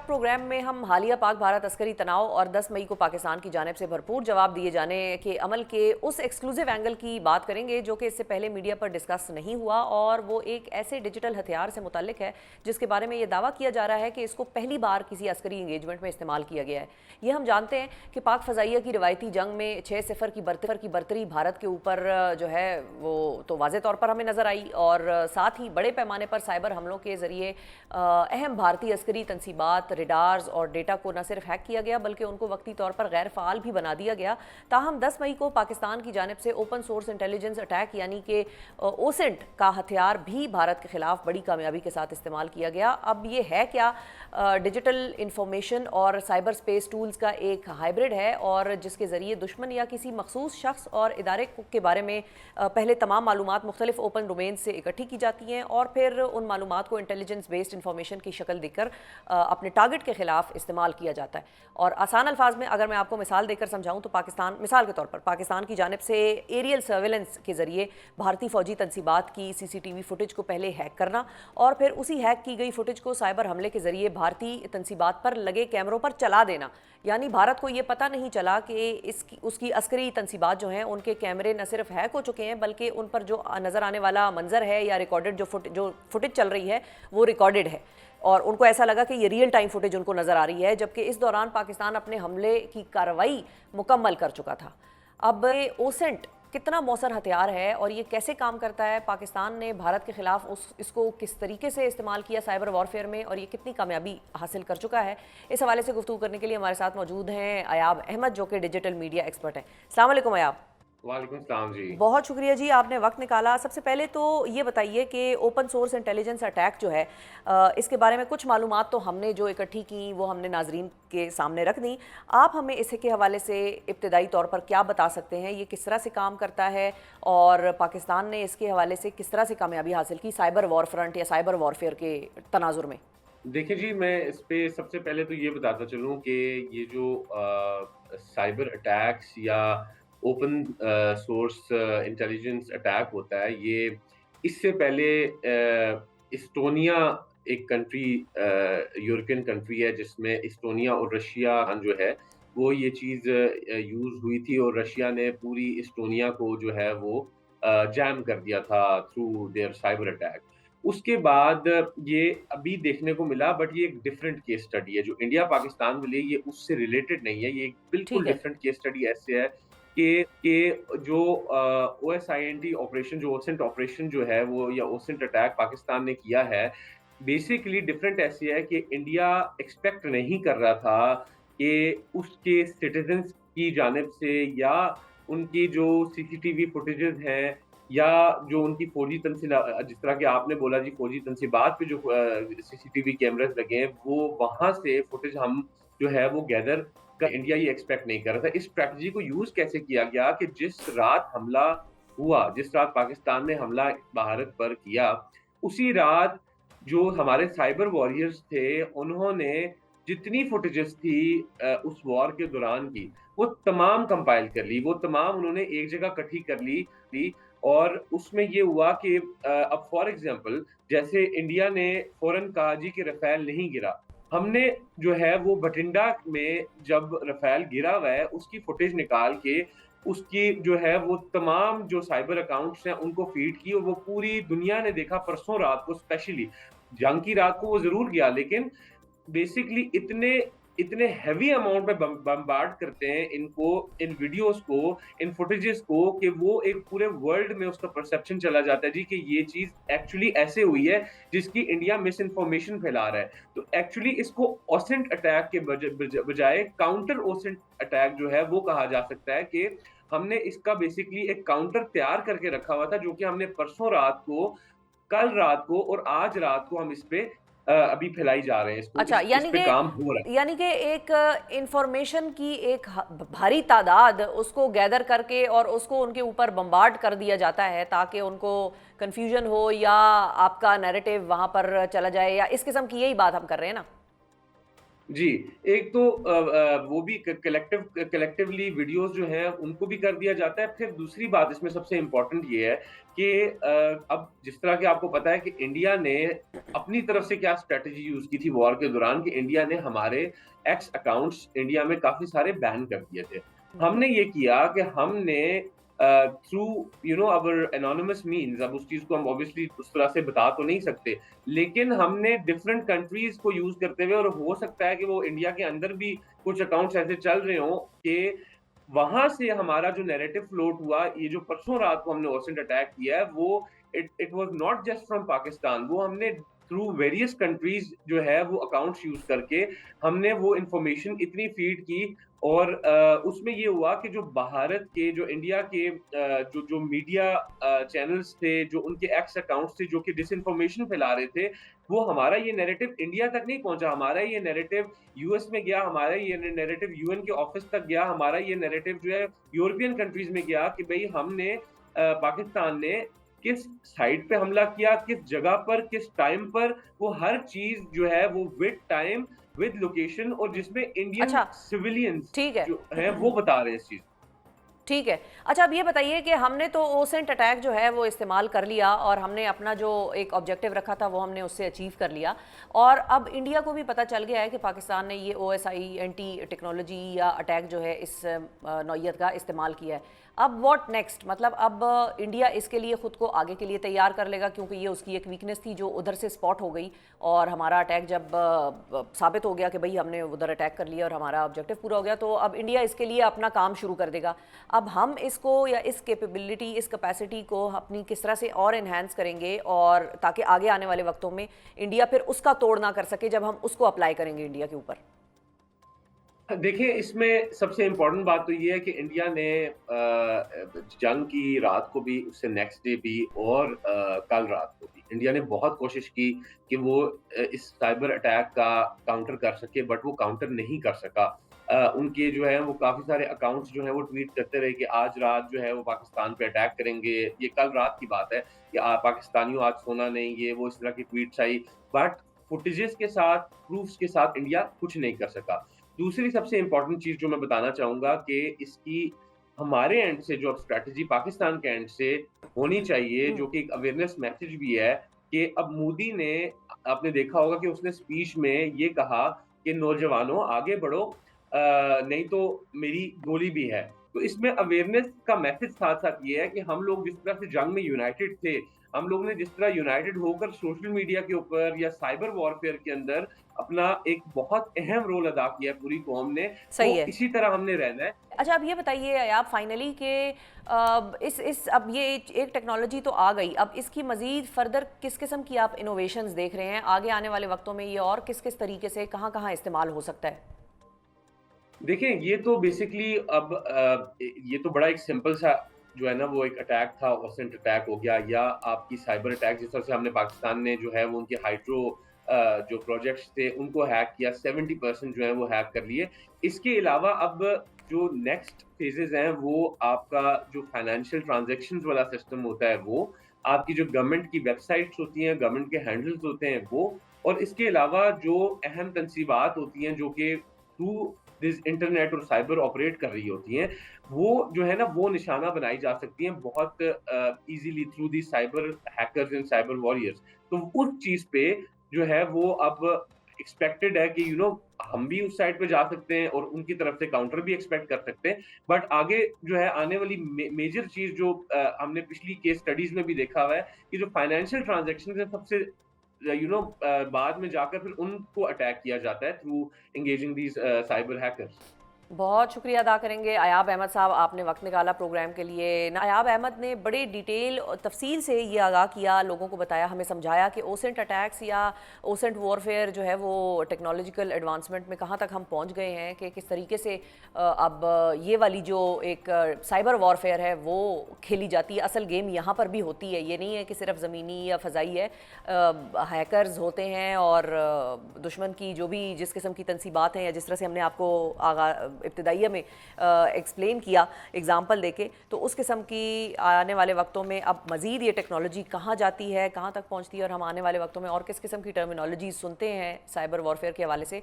Programme में हम हालिया पाक भारत अस्करी तनाव और 10 मई को पाकिस्तान की जानिब से भरपूर जवाब दिए जाने के अमल के उस एक्सक्लूसिव एंगल की बात करेंगे जो कि इससे पहले मीडिया पर डिस्कस नहीं हुआ, और वो एक ऐसे डिजिटल हथियार से मुतल्लिक है जिसके बारे में ये दावा किया जा रहा है कि इसको पहली बार किसी अस्करी इंगेजमेंट में इस्तेमाल किया गया है। ये हम जानते हैं कि पाक फ़ज़ाइया की रिवायती जंग में 6-0 की बरतरी भारत के ऊपर जो है वो तो वाज़े तौर पर हमें नज़र आई, और साथ ही बड़े पैमाने पर साइबर हमलों के ज़रिए अहम भारतीय अस्करी तनसीबात, रिडार्स और डेटा को न सिर्फ हैक किया गया बल्कि उनको वक्ती तौर पर गैर फ़ाल भी बना दिया गया। ताहम 10 मई को पाकिस्तान की जानिब से ओपन सोर्स इंटेलिजेंस अटैक यानी कि ओसेंट का हथियार भी भारत के खिलाफ बड़ी कामयाबी के साथ इस्तेमाल किया गया। अब ये है क्या? डिजिटल इंफॉर्मेशन और साइबर स्पेस टूल्स का एक हाइब्रिड है, और जिसके ज़रिए दुश्मन या किसी मखसूस शख्स और इदारे के बारे में पहले तमाम मालूमात मुख्तलिफ ओपन डोमेन से इकट्ठी की जाती हैं और फिर उन मालूमात को इंटेलिजेंस बेस्ड इंफॉर्मेशन की शक्ल देकर अपने टारगेट के खिलाफ इस्तेमाल किया जाता है। और आसान अल्फाज में अगर मैं आपको मिसाल देकर समझाऊं तो पाकिस्तान, मिसाल के तौर पर पाकिस्तान की जानिब से एरियल सर्वेलेंस के ज़रिए भारतीय फ़ौजी तनसीबात की CCTV फुटेज को पहले हैक करना और फिर उसी हैक की गई फुटेज को साइबर हमले के ज़रिए भारतीय तनसीबात पर लगे कैमरों पर चला देना। यानी भारत को ये पता नहीं चला कि उसकी अस्करी तनसीबात जो हैं उनके कैमरे न सिर्फ हैक हो चुके हैं बल्कि उन पर जो नज़र आने वाला मंजर है या रिकॉर्डेड जो फुटेज चल रही है वो रिकॉर्डेड है, और उनको ऐसा लगा कि ये रियल टाइम फुटेज उनको नज़र आ रही है, जबकि इस दौरान पाकिस्तान अपने हमले की कार्रवाई मुकम्मल कर चुका था। अब ओसेंट कितना मौसर हथियार है और ये कैसे काम करता है, पाकिस्तान ने भारत के खिलाफ इसको किस तरीके से इस्तेमाल किया साइबर वॉरफेयर में, और ये कितनी कामयाबी हासिल कर चुका है, इस हवाले से गुफ्तगू करने के लिए हमारे साथ मौजूद हैं अयाब अहमद जो कि डिजिटल मीडिया एक्सपर्ट हैं। अस्सलाम वालेकुम अयाब। वालेकुम सलाम जी। बहुत शुक्रिया जी, आपने वक्त निकाला। सबसे पहले तो ये बताइए कि ओपन सोर्स इंटेलिजेंस अटैक जो है इसके बारे में कुछ मालूमात तो हमने जो इकट्ठी की वो हमने नाजरीन के सामने रख दी। आप हमें इसके हवाले से इब्तदाई तौर पर क्या बता सकते हैं, ये किस तरह से काम करता है और पाकिस्तान ने इसके हवाले से किस तरह से कामयाबी हासिल की साइबर वॉर फ्रंट या साइबर वॉरफेयर के तनाजुर में? देखिए जी, मैं इस पे सबसे पहले तो ये बताता चलूँ कि ये जो साइबर अटैक्स या ओपन सोर्स इंटेलिजेंस अटैक होता है, ये इससे पहले एस्टोनिया एक कंट्री यूरोपियन कंट्री है जिसमें एस्टोनिया और रशिया जो है वो ये चीज़ यूज़ हुई थी, और रशिया ने पूरी एस्टोनिया को जो है वो जैम कर दिया था थ्रू देयर साइबर अटैक। उसके बाद ये अभी देखने को मिला, बट ये एक डिफरेंट केस स्टडी है। जो इंडिया पाकिस्तान मिली ये उससे रिलेटेड नहीं है, ये एक बिल्कुल ठीक है। डिफरेंट केस स्टडी ऐसे है कि जो ओएसआईएनटी ऑपरेशन, जो ओसेंट ऑपरेशन जो है वो या ओसेंट अटैक पाकिस्तान ने किया है, बेसिकली डिफरेंट ऐसी है कि इंडिया एक्सपेक्ट नहीं कर रहा था कि उसके सिटीजन्स की जानिब से या उनकी जो सीसीटीवी फुटेजेस हैं या जो उनकी फौजी जिस तरह के आपने बोला जी, फौजी तनसीबात पे जो सीसीटीवी कैमरास लगे हैं, वो वहाँ से फुटेज हम जो है वो गैदर का इंडिया ये एक्सपेक्ट नहीं कर रहा था। इस स्ट्रैटेजी को यूज़ कैसे किया गया कि जिस रात हमला हुआ, जिस रात पाकिस्तान ने हमला भारत पर किया, उसी रात जो हमारे साइबर वॉरियर्स थे, उन्होंने जितनी फुटेजेस थी उस वॉर के दौरान की, वो तमाम कंपाइल कर ली, वो तमाम उन्होंने एक जगह इकट्ठी कर ली। और उसमें ये हुआ कि अब फॉर एग्ज़ाम्पल जैसे इंडिया ने फ़ौरन कहा जी कि रफ़ेल नहीं गिरा। हमने जो है वो बठिंडा में जब रफ़ेल गिरा हुआ है, उसकी फुटेज निकाल के उसकी जो है वो तमाम जो साइबर अकाउंट्स हैं उनको फ़ीड की, और वो पूरी दुनिया ने देखा परसों रात को स्पेशली। जंग की रात को वो ज़रूर गया, लेकिन बेसिकली इतने इतने हेवी अमाउंट में बम्बार्ड करते हैं इनको, इन वीडियोज़ को, इन फुटेजेस को, कि वो एक पूरे वर्ल्ड में उसका परसेप्शन चला जाता है जी कि ये चीज़ एक्चुअली ऐसे हुई है जिसकी इंडिया मिस इन्फॉर्मेशन फैला रहा है। तो एक्चुअली इसको ओसेंट अटैक के बजाय काउंटर ओसेंट अटैक जो है वो कहा जा सकता है कि हमने इसका बेसिकली एक काउंटर तैयार करके रखा हुआ था, जो कि हमने परसों रात को, कल रात को और आज रात को हम इस पे अभी फैलाई जा रहे हैं इसको, अच्छा, इस पे काम हो रहा है। यानी कि एक इंफॉर्मेशन की एक भारी तादाद उसको गैदर करके और उसको उनके ऊपर बम्बार्ड कर दिया जाता है ताकि उनको कंफ्यूजन हो या आपका नैरेटिव वहां पर चला जाए, या इस किस्म की यही बात हम कर रहे हैं ना? जी, एक तो वो भी कलेक्टिवली वीडियोज़ जो हैं उनको भी कर दिया जाता है। फिर दूसरी बात इसमें सबसे इम्पोर्टेंट ये है कि अब जिस तरह के आपको पता है कि इंडिया ने अपनी तरफ से क्या स्ट्रैटेजी यूज़ की थी वॉर के दौरान कि इंडिया ने हमारे एक्स अकाउंट्स इंडिया में काफ़ी सारे बैन कर दिए थे। हम्म। हमने ये किया कि हमने थ्रू अवर एनोनिमस मीन्स, अब उस चीज़ को हम ऑब्वियसली उस तरह से बता तो नहीं सकते, लेकिन हमने डिफरेंट कंट्रीज़ को यूज़ करते हुए, और हो सकता है कि वो इंडिया के अंदर भी कुछ अकाउंट्स ऐसे चल रहे हों कि वहाँ से हमारा जो नैरेटिव फ्लोट हुआ, ये जो परसों रात को हमने ओसेंट अटैक किया है, वो it it was not just from Pakistan, वो हमने थ्रू वेरियस कंट्रीज़ जो है वो अकाउंट्स यूज़ करके हमने वो इन्फॉर्मेशन इतनी फ़ीड की, और उसमें ये हुआ कि जो भारत के, जो इंडिया के जो जो मीडिया चैनल्स थे, जो उनके एक्स अकाउंट्स थे, जो कि डिसइन्फॉर्मेशन फैला रहे थे, वो हमारा ये नैरेटिव इंडिया तक नहीं पहुँचा, हमारा ये नैरेटिव यूएस में गया, हमारा ये नैरेटिव यूएन के ऑफिस तक गया, हमारा ये नैरेटिव जो है यूरोपियन कंट्रीज़ में गया कि भई हमने पाकिस्तान ने किस साइट पे हमला किया, किस जगह पर, किस टाइम पर, वो हर चीज़ जो है वो विद टाइम, विद लोकेशन, और जिसमें इंडियन अच्छा, सिविलियंस ठीक है। जो हैं वो बता रहे हैं इस चीज़। ठीक है। अच्छा, अब ये बताइए कि हमने तो ओसेंट अटैक जो है वो इस्तेमाल कर लिया और हमने अपना जो एक ऑब्जेक्टिव रखा था वो हमने उससे अचीव कर लिया, और अब इंडिया को भी पता चल गया है कि पाकिस्तान ने ये ओएसआईएनटी टेक्नोलॉजी या अटैक जो है इस नौइयत का इस्तेमाल किया है। अब व्हाट नेक्स्ट, मतलब अब इंडिया इसके लिए खुद को आगे के लिए तैयार कर लेगा, क्योंकि ये उसकी एक वीकनेस थी जो उधर से स्पॉट हो गई, और हमारा अटैक जब साबित हो गया कि भाई हमने उधर अटैक कर लिया और हमारा ऑब्जेक्टिव पूरा हो गया, तो अब इंडिया इसके लिए अपना काम शुरू कर देगा। अब हम इसको या इस कैपेबिलिटी, इस कैपेसिटी को अपनी किस तरह से और इन्हांस करेंगे, और ताकि आगे आने वाले वक्तों में इंडिया फिर उसका तोड़ ना कर सके जब हम उसको अप्लाई करेंगे इंडिया के ऊपर। देखिए, इसमें सबसे इम्पोर्टेंट बात तो ये है कि इंडिया ने जंग की रात को भी, उससे नेक्स्ट डे भी, और कल रात को भी इंडिया ने बहुत कोशिश की कि वो इस साइबर अटैक का काउंटर कर सके, बट वो काउंटर नहीं कर सका। उनके जो है वो काफ़ी सारे अकाउंट्स जो हैं वो ट्वीट करते रहे कि आज रात जो है वो पाकिस्तान पे अटैक करेंगे। ये कल रात की बात है कि पाकिस्तानियों आज सोना नहीं, ये वो इस तरह की ट्वीट्स आई, बट फुटेजेस के साथ, प्रूफ्स के साथ इंडिया कुछ नहीं कर सका। दूसरी सबसे इम्पोर्टेंट चीज़ जो मैं बताना चाहूँगा कि इसकी हमारे एंड से जो अब स्ट्रैटेजी पाकिस्तान के एंड से होनी चाहिए, जो कि एक अवेयरनेस मैसेज भी है, कि अब मोदी ने, आपने देखा होगा कि उसने स्पीच में ये कहा कि नौजवानों आगे बढ़ो, नहीं तो मेरी गोली भी है। तो इसमें अवेयरनेस का मैसेज साथ-साथ ये है कि हम लोग जिस तरह से जंग में यूनाइटेड थे, हम लोग ने जिस तरह यूनाइटेड होकर सोशल मीडिया के ऊपर या साइबर वॉरफेयर के अंदर अपना एक बहुत अहम रोल अदा किया है पूरी कौम ने, सही तो है। इसी तरह हमने रहना है। अच्छा, अब ये बताइए आप फाइनली कि इस अब ये एक टेक्नोलॉजी तो आ गई, अब इसकी मजीद फर्दर किस किस्म की आप इनोवेशंस देख रहे हैं आगे आने वाले वक्तों में, ये और किस किस तरीके से कहाँ कहाँ इस्तेमाल हो सकता है? देखिए, ये तो बेसिकली अब ये तो बड़ा एक सिंपल सा जो है ना वो एक अटैक था, ओसेंट अटैक हो गया, या आपकी साइबर अटैक, जिस तरह से हमने पाकिस्तान ने जो है वो उनके हाइड्रो जो प्रोजेक्ट्स थे उनको हैक किया, 70% जो है वो हैक कर लिए। इसके अलावा अब जो नेक्स्ट फेजेज़ हैं वो आपका जो फाइनेंशियल ट्रांज़ैक्शंस वाला सिस्टम होता है वो, आपकी जो गवर्नमेंट की वेबसाइट्स होती हैं, गवर्नमेंट के हैंडल्स होते हैं वो, और इसके अलावा जो अहम तनसीबात होती हैं जो कि थ्रू दिस इंटरनेट और साइबर ऑपरेट कर रही होती हैं, वो जो है ना वो निशाना बनाई जा सकती हैं बहुत easily through the cyber hackers and cyber warriors. तो उस चीज़ पे जो है वो अब एक्सपेक्टेड है कि हम भी उस साइड पे जा सकते हैं और उनकी तरफ से काउंटर भी एक्सपेक्ट कर सकते हैं। बट आगे जो है आने वाली मेजर चीज़ जो हमने पिछली केस स्टडीज़ में भी देखा हुआ है कि जो फाइनेंशियल ट्रांज़ैक्शंस हैं सबसे बाद में जाकर फिर उनको अटैक किया जाता है through engaging these cyber hackers. बहुत शुक्रिया अदा करेंगे अयाब अहमद साहब, आपने वक्त निकाला प्रोग्राम के लिए। अयाब अहमद ने बड़े डिटेल और तफसील से ये आगाह किया, लोगों को बताया, हमें समझाया कि ओसेंट अटैक्स या ओसेंट वॉरफेयर जो है वो टेक्नोलॉजिकल एडवांसमेंट में कहाँ तक हम पहुँच गए हैं, कि किस तरीके से अब ये वाली जो एक साइबर वॉरफेयर है वो खेली जाती है। असल गेम यहाँ पर भी होती है, ये नहीं है कि सिर्फ ज़मीनी या फ़ज़ाई है। हैकर्स होते हैं और दुश्मन की जो भी जिस किस्म की तनसीबात हैं, या जिस तरह से हमने आपको इब्तदाइया में एक्सप्लेन किया एग्जाम्पल देके, तो उस किस्म की आने वाले वक्तों में अब मज़ीद ये टेक्नोलॉजी कहाँ जाती है, कहाँ तक पहुँचती है, और हम आने वाले वक्तों में और किस किस्म की टर्मिनोलॉजी सुनते हैं साइबर वॉरफेयर के हवाले से,